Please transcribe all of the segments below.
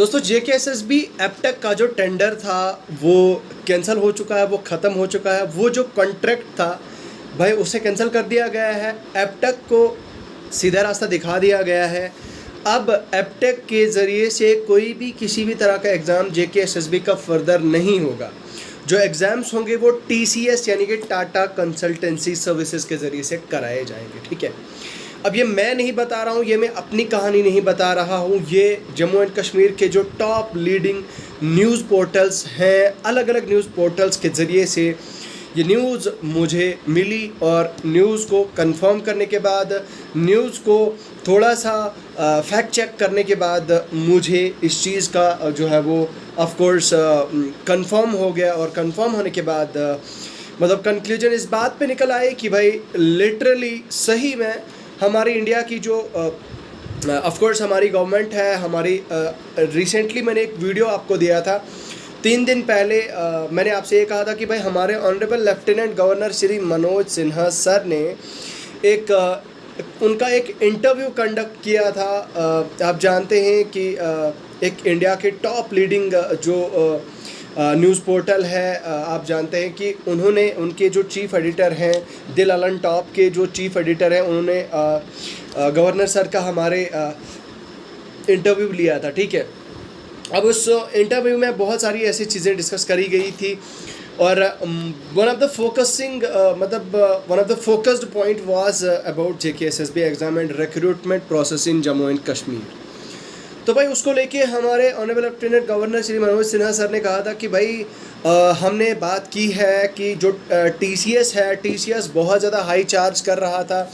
दोस्तों JKSSB Aptech का जो टेंडर था वो कैंसिल हो चुका है, वो ख़त्म हो चुका है। वो जो कॉन्ट्रैक्ट था भाई उसे कैंसिल कर दिया गया है। एपटेक को सीधा रास्ता दिखा दिया गया है। अब एपटेक के ज़रिए से कोई भी किसी भी तरह का एग्ज़ाम JKSSB का फर्दर नहीं होगा। जो एग्ज़ाम्स होंगे वो TCS यानी कि टाटा कंसल्टेंसी सर्विसेज के ज़रिए से कराए जाएंगे। ठीक है, अब ये मैं नहीं बता रहा हूँ, ये मैं अपनी कहानी नहीं बता रहा हूँ, ये जम्मू एंड कश्मीर के जो टॉप लीडिंग न्यूज़ पोर्टल्स हैं, अलग अलग न्यूज़ पोर्टल्स के ज़रिए से ये न्यूज़ मुझे मिली। और न्यूज़ को कंफर्म करने के बाद, न्यूज़ को थोड़ा सा फैक्ट चेक करने के बाद मुझे इस चीज़ का जो है वो ऑफ कोर्स कंफर्म हो गया। और कंफर्म होने के बाद मतलब कंक्लूजन इस बात पे निकल आए कि भाई लिटरली सही में हमारी इंडिया की जो ऑफ कोर्स हमारी गवर्नमेंट है, हमारी रिसेंटली मैंने एक वीडियो आपको दिया था 3 दिन पहले। मैंने आपसे ये कहा था कि भाई हमारे honourable lieutenant governor Shri Manoj Sinha sir ने उनका एक इंटरव्यू कंडक्ट किया था। आप जानते हैं कि एक इंडिया के टॉप लीडिंग जो न्यूज़ पोर्टल है, आप जानते हैं कि उन्होंने उनके जो चीफ़ एडिटर हैं, दिल अलन टॉप के जो चीफ़ एडिटर हैं, उन्होंने गवर्नर सर का हमारे इंटरव्यू लिया था। ठीक है, अब उस इंटरव्यू में बहुत सारी ऐसी चीज़ें डिस्कस करी गई थी और one of the focused point was about JKSSB exam and recruitment process in Jammu and Kashmir. तो भाई उसको लेके हमारे honourable lieutenant governor Shri Manoj Sinha sir ने कहा था कि भाई हमने बात की है कि जो TCS है, TCS बहुत ज़्यादा हाई चार्ज कर रहा था।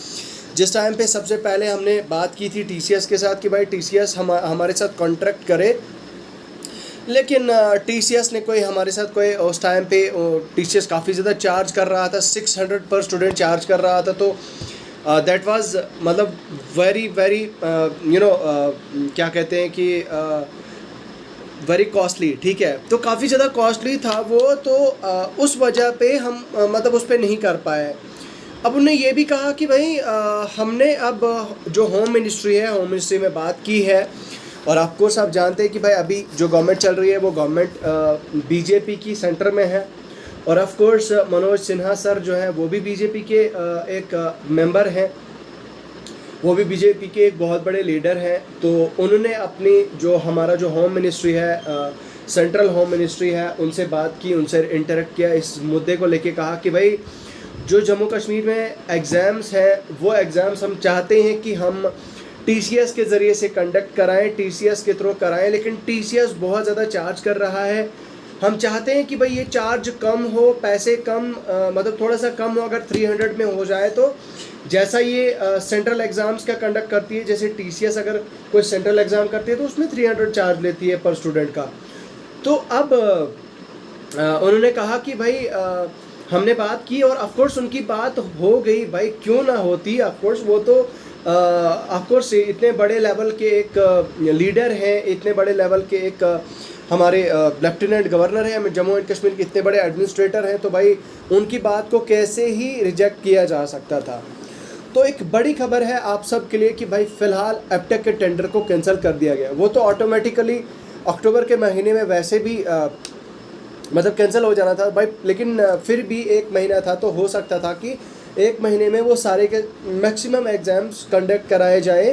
जिस टाइम पे सबसे पहले हमने बात की थी TCS के साथ कि भाई TCS हमारे साथ कॉन्ट्रैक्ट करे, लेकिन TCS ने कोई हमारे साथ कोई उस टाइम पे TCS काफ़ी ज़्यादा चार्ज कर रहा था, 600 पर स्टूडेंट चार्ज कर रहा था। तो दैट वाज मतलब वेरी वेरी क्या कहते हैं कि वेरी कॉस्टली। ठीक है, तो काफ़ी ज़्यादा कॉस्टली था वो, तो उस वजह पे हम मतलब उस पर नहीं कर पाए। अब उन्होंने ये भी कहा कि भाई हमने अब जो होम मिनिस्ट्री है, होम मिनिस्ट्री में बात की है। और ऑफकोर्स आप जानते हैं कि भाई अभी जो गवर्नमेंट चल रही है वो गवर्नमेंट BJP की सेंटर में है। और of course Manoj Sinha sir जो है वो भी BJP के एक मेंबर हैं, वो भी BJP के एक बहुत बड़े लीडर हैं। तो उन्होंने अपनी जो हमारा जो होम मिनिस्ट्री है, सेंट्रल होम मिनिस्ट्री है, उनसे बात की, उनसे इंटरेक्ट किया, इस मुद्दे को लेके कहा कि भाई जो जम्मू कश्मीर में एग्ज़ाम्स हैं वो एग्ज़ाम्स हम चाहते हैं कि हम TCS के ज़रिए से कंडक्ट कराएं, TCS के थ्रू कराएं, लेकिन TCS बहुत ज़्यादा चार्ज कर रहा है। हम चाहते हैं कि भाई ये चार्ज कम हो, पैसे कम मतलब थोड़ा सा कम हो, अगर 300 में हो जाए तो जैसा ये सेंट्रल एग्ज़ाम्स का कंडक्ट करती है, जैसे TCS अगर कोई सेंट्रल एग्ज़ाम करती है तो उसमें 300 चार्ज लेती है पर स्टूडेंट का। तो अब उन्होंने कहा कि भाई हमने बात की और ऑफकोर्स उनकी बात हो गई, भाई क्यों ना होती। ऑफकोर्स वो तो ऑफकोर्स इतने बड़े लेवल के एक लीडर हैं, इतने बड़े लेवल के एक हमारे लेफ्टिनेंट गवर्नर हैं, जम्मू एंड कश्मीर के इतने बड़े एडमिनिस्ट्रेटर हैं, तो भाई उनकी बात को कैसे ही रिजेक्ट किया जा सकता था। तो एक बड़ी खबर है आप सब के लिए कि भाई फ़िलहाल एपटेक के टेंडर को कैंसिल कर दिया गया। वो तो ऑटोमेटिकली अक्टूबर के महीने में वैसे भी मतलब कैंसिल हो जाना था भाई, लेकिन फिर भी 1 महीना था तो हो सकता था कि 1 महीने में वो सारे के मैक्सिमम एग्ज़ाम्स कंडक्ट कराए जाए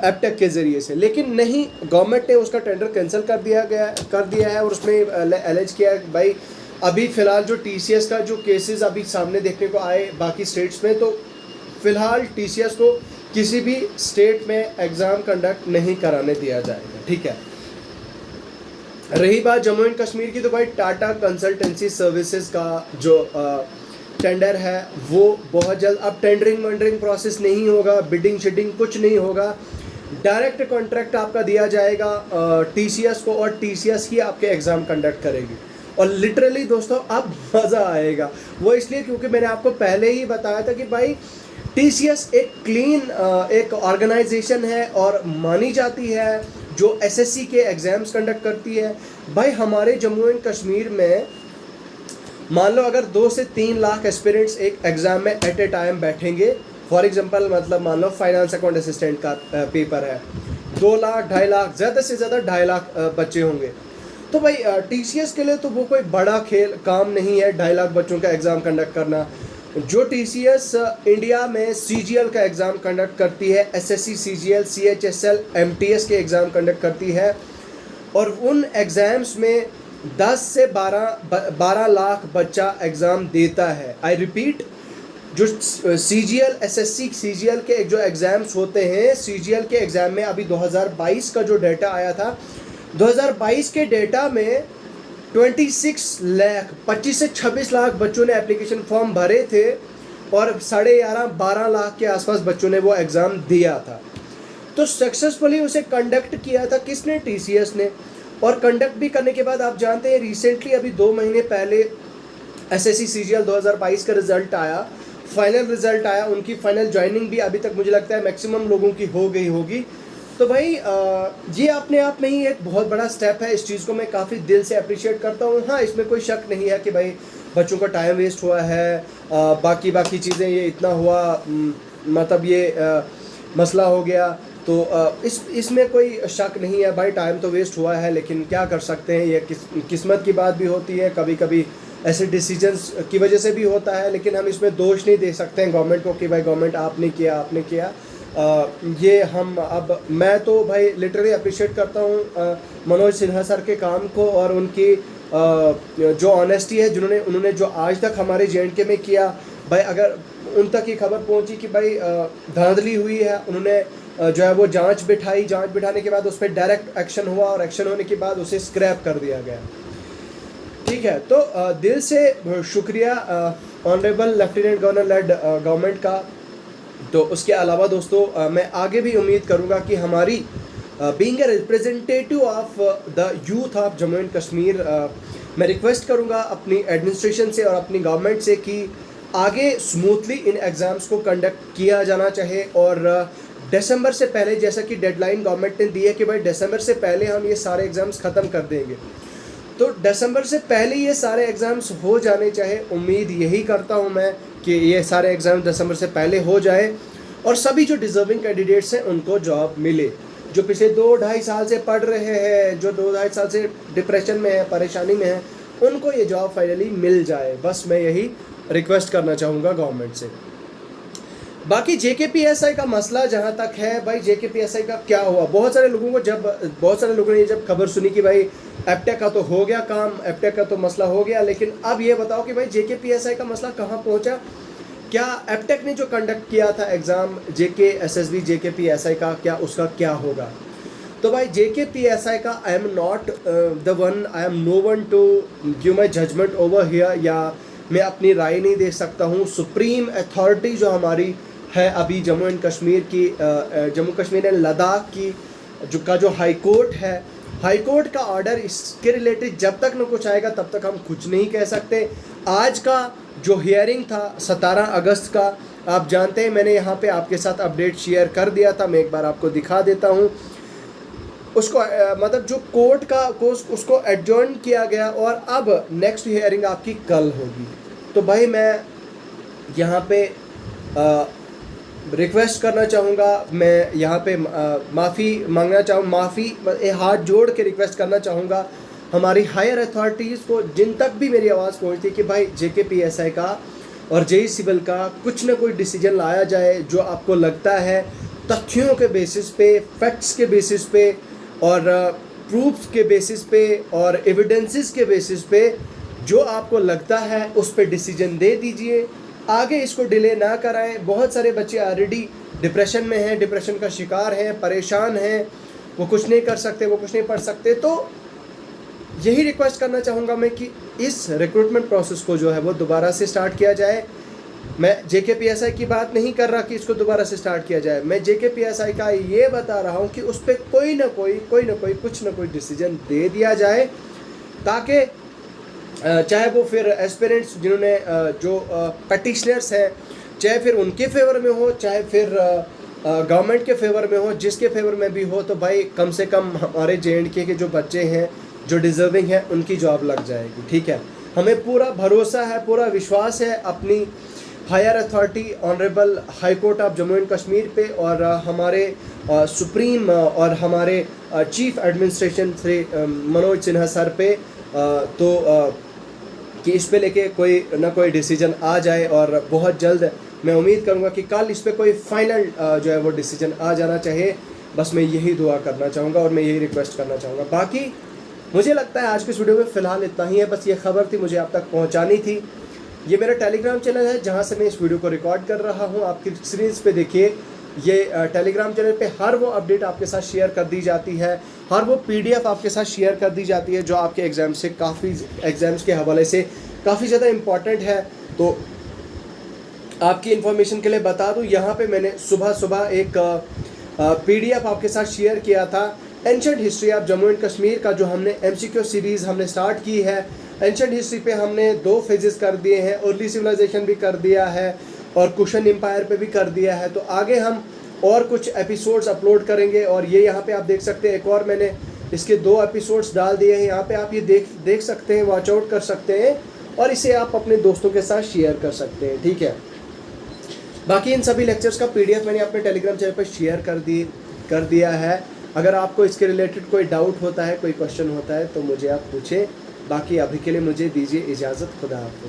एपटेक के ज़रिए से। लेकिन नहीं, गवर्नमेंट ने उसका टेंडर कैंसिल कर दिया है। और उसमें एलेज किया है भाई अभी फ़िलहाल जो TCS का जो केसेस अभी सामने देखने को आए बाकी स्टेट्स में, तो फ़िलहाल TCS को किसी भी स्टेट में एग्ज़ाम कंडक्ट नहीं कराने दिया जाएगा। ठीक है, रही बात जम्मू एंड कश्मीर की, तो भाई टाटा कंसल्टेंसी सर्विसेज का जो टेंडर है वो बहुत जल्द, अब टेंडरिंग वेंडरिंग प्रोसेस नहीं होगा, बिडिंग शिडिंग कुछ नहीं होगा, डायरेक्ट कॉन्ट्रैक्ट आपका दिया जाएगा TCS को और TCS ही आपके एग्ज़ाम कंडक्ट करेगी। और लिटरली दोस्तों अब मज़ा आएगा, वो इसलिए क्योंकि मैंने आपको पहले ही बताया था कि भाई TCS एक क्लीन एक ऑर्गेनाइजेशन है और मानी जाती है, जो SSC के एग्ज़ाम्स कंडक्ट करती है। भाई हमारे जम्मू एंड कश्मीर में मान लो अगर 2 से 3 लाख एस्पिरेंट्स एक एग्ज़ाम में एट ए टाइम बैठेंगे, फॉर एग्जांपल मतलब मान लो फाइनेंस अकाउंट असिस्टेंट का पेपर है, 2 लाख 2.5 लाख, ज़्यादा से ज़्यादा 2.5 लाख बच्चे होंगे। तो भाई TCS के लिए तो वो कोई बड़ा काम नहीं है 2.5 लाख बच्चों का एग्ज़ाम कंडक्ट करना। जो TCS इंडिया में CGL का एग्ज़ाम कंडक्ट करती है, SSC CGL CHSL MTS के एग्ज़ाम कंडक्ट करती है, और उन एग्ज़ाम्स में 10 से 12 लाख बच्चा एग्ज़ाम देता है। आई रिपीट, जो CGL SSC CGL के जो एग्ज़ाम्स होते हैं, CGL के एग्ज़ाम में अभी 2022 का जो डेटा आया था, 2022 के डेटा में 26 लाख 25 से 26 लाख बच्चों ने एप्लीकेशन फॉर्म भरे थे, और 11.5-12 लाख के आसपास बच्चों ने वो एग्ज़ाम दिया था। तो सक्सेसफुली उसे कंडक्ट किया था किसने? TCS ने। और कंडक्ट भी करने के बाद आप जानते हैं रिसेंटली अभी 2 महीने पहले SSC CGL 2022 का रिज़ल्ट आया, फाइनल रिज़ल्ट आया। उनकी फाइनल ज्वाइनिंग भी अभी तक मुझे लगता है मैक्सिमम लोगों की हो गई होगी। तो भाई ये अपने आप में ही एक बहुत बड़ा स्टेप है। इस चीज़ को मैं काफ़ी दिल से अप्रिशिएट करता हूँ। हाँ, इसमें कोई शक नहीं है कि भाई बच्चों का टाइम वेस्ट हुआ है, बाकी चीज़ें, ये इतना हुआ, मतलब ये मसला हो गया, तो इसमें कोई शक नहीं है भाई, टाइम तो वेस्ट हुआ है, लेकिन क्या कर सकते हैं, ये किस्मत की बात भी होती है, कभी कभी ऐसे डिसीजंस की वजह से भी होता है। लेकिन हम इसमें दोष नहीं दे सकते हैं गवर्नमेंट को कि भाई गवर्नमेंट आपने किया। ये हम अब मैं तो भाई लिटरली अप्रिशिएट करता हूँ मनोज सिन्हा सर के काम को, और उनकी जो ऑनेस्टी है, उन्होंने जो आज तक हमारे JNK में किया। भाई अगर उन तक ये खबर पहुँची कि भाई धांधली हुई है, उन्होंने जो है वो जांच बिठाने के बाद उस पर डायरेक्ट एक्शन हुआ, और एक्शन होने के बाद उसे स्क्रैप कर दिया गया। ठीक है, तो दिल से शुक्रिया honourable lieutenant governor lead government का। तो उसके अलावा दोस्तों मैं आगे भी उम्मीद करूंगा कि हमारी being a representative of the youth of Jammu and Kashmir, मैं रिक्वेस्ट करूंगा अपनी एडमिनिस्ट्रेशन से और अपनी गवर्नमेंट से कि आगे स्मूथली इन एग्ज़ाम्स को कंडक्ट किया जाना चाहे, और दिसंबर से पहले, जैसा कि डेडलाइन गवर्नमेंट ने दी है कि भाई दिसंबर से पहले हम ये सारे एग्ज़ाम्स ख़त्म कर देंगे, तो दिसंबर से पहले ये सारे एग्ज़ाम्स हो जाने चाहे। उम्मीद यही करता हूँ मैं कि ये सारे एग्ज़ाम दिसंबर से पहले हो जाए, और सभी जो डिज़र्विंग कैंडिडेट्स हैं उनको जॉब मिले। जो पिछले 2-2.5 साल से पढ़ रहे हैं, जो 2-2.5 साल से डिप्रेशन में है, परेशानी में है, उनको ये जॉब फाइनली मिल जाए। बस मैं यही रिक्वेस्ट करना चाहूँगा गवर्नमेंट से। बाकी JKPSI का मसला जहाँ तक है, भाई JKPSI का क्या हुआ, बहुत सारे लोगों ने जब खबर सुनी कि भाई एप्टेक का तो हो गया काम, एप्टेक का तो मसला हो गया, लेकिन अब ये बताओ कि भाई JKPSI का मसला कहाँ पहुँचा? क्या एप्टेक ने जो कंडक्ट किया था एग्ज़ाम JK SSB JKPSI का, क्या उसका क्या होगा? तो भाई JKPSI का I am not the one, I am no one to give my judgement over here, या मैं अपनी राय नहीं दे सकता हूँ। सुप्रीम अथॉरिटी जो हमारी है अभी जम्मू एंड कश्मीर की, जम्मू कश्मीर एंड लद्दाख की जो हाई कोर्ट है, हाई कोर्ट का ऑर्डर इसके रिलेटेड जब तक न कुछ आएगा तब तक हम कुछ नहीं कह सकते। आज का जो हियरिंग था 17 अगस्त का, आप जानते हैं मैंने यहाँ पे आपके साथ अपडेट शेयर कर दिया था, मैं एक बार आपको दिखा देता हूँ उसको। मतलब जो कोर्ट का उसको एडजर्न किया गया, और अब नेक्स्ट हियरिंग आपकी कल होगी। तो भाई मैं यहाँ पे रिक्वेस्ट करना चाहूँगा, मैं यहाँ पे माफ़ी मांगना हाथ जोड़ के रिक्वेस्ट करना चाहूँगा हमारी हायर अथॉरिटीज़ को, जिन तक भी मेरी आवाज़ पहुँचती है, कि भाई JKPSI का और JEE सिविल का कुछ ना कोई डिसीजन लाया जाए जो आपको लगता है तथ्यों के बेसिस पे, फैक्ट्स के बेसिस पे, और प्रूफ्स के बेसिस पे, और एविडेंसेस के बेसिस पे, जो आपको लगता है उस पर डिसीजन दे दीजिए। आगे इसको डिले ना कराएं। बहुत सारे बच्चे ऑलरेडी डिप्रेशन में हैं, डिप्रेशन का शिकार हैं, परेशान हैं, वो कुछ नहीं कर सकते, वो कुछ नहीं पढ़ सकते। तो यही रिक्वेस्ट करना चाहूँगा मैं कि इस रिक्रूटमेंट प्रोसेस को जो है वो दोबारा से स्टार्ट किया जाए। मैं JKPSI की बात नहीं कर रहा कि इसको दोबारा से स्टार्ट किया जाए, मैं JKPSI का ये बता रहा हूँ कि उस पर कोई ना कोई कुछ ना कोई डिसीजन दे दिया जाए, ताकि चाहे वो फिर एस्पिरेंट्स जिन्होंने जो पटिशनर्स हैं, चाहे फिर उनके फेवर में हो, चाहे फिर गवर्नमेंट के फेवर में हो, जिसके फेवर में भी हो, तो भाई कम से कम हमारे JNK के जो बच्चे हैं जो डिज़र्विंग हैं उनकी जॉब लग जाएगी। ठीक है, हमें पूरा भरोसा है, पूरा विश्वास है अपनी higher authority honourable High Court of Jammu and Kashmir पे और हमारे सुप्रीम और हमारे chief administration Shri Manoj Sinha sir पे कि इस पे लेके कोई ना कोई डिसीजन आ जाए और बहुत जल्द मैं उम्मीद करूँगा कि कल इस पे कोई फाइनल जो है वो डिसीजन आ जाना चाहिए। बस मैं यही दुआ करना चाहूँगा और मैं यही रिक्वेस्ट करना चाहूँगा। बाकी मुझे लगता है आज के इस वीडियो में फ़िलहाल इतना ही है। बस ये खबर थी, मुझे आप तक पहुँचानी थी। ये मेरा टेलीग्राम चैनल है जहाँ से मैं इस वीडियो को रिकॉर्ड कर रहा हूँ। आपकी स्क्रीन पे देखिए, ये टेलीग्राम चैनल पे हर वो अपडेट आपके साथ शेयर कर दी जाती है, हर वो PDF आपके साथ शेयर कर दी जाती है जो आपके एग्ज़ाम्स के हवाले से काफ़ी ज़्यादा इम्पॉर्टेंट है। तो आपकी इन्फॉर्मेशन के लिए बता दूं, यहाँ पे मैंने सुबह एक PDF आपके साथ शेयर किया था ancient history of Jammu and Kashmir का, जो हमने MCQ सीरीज़ हमने स्टार्ट की है। एंशिएंट हिस्ट्री पे हमने 2 फेजेस कर दिए हैं, अर्ली सिविलाइजेशन भी कर दिया है और कुशन एम्पायर पे भी कर दिया है। तो आगे हम और कुछ एपिसोड्स अपलोड करेंगे और ये यहाँ पे आप देख सकते हैं, एक और मैंने इसके 2 एपिसोड्स डाल दिए हैं। यहाँ पे आप ये देख सकते हैं, वॉच आउट कर सकते हैं और इसे आप अपने दोस्तों के साथ शेयर कर सकते हैं, ठीक है। बाकी इन सभी लेक्चर्स का PDF मैंने अपने टेलीग्राम चैनल पर शेयर कर दिया है। अगर आपको इसके रिलेटेड कोई डाउट होता है, कोई क्वेश्चन होता है तो मुझे आप पूछें। बाकी अभी के लिए मुझे दीजिए इजाज़त। खुदा हाफ़िज़।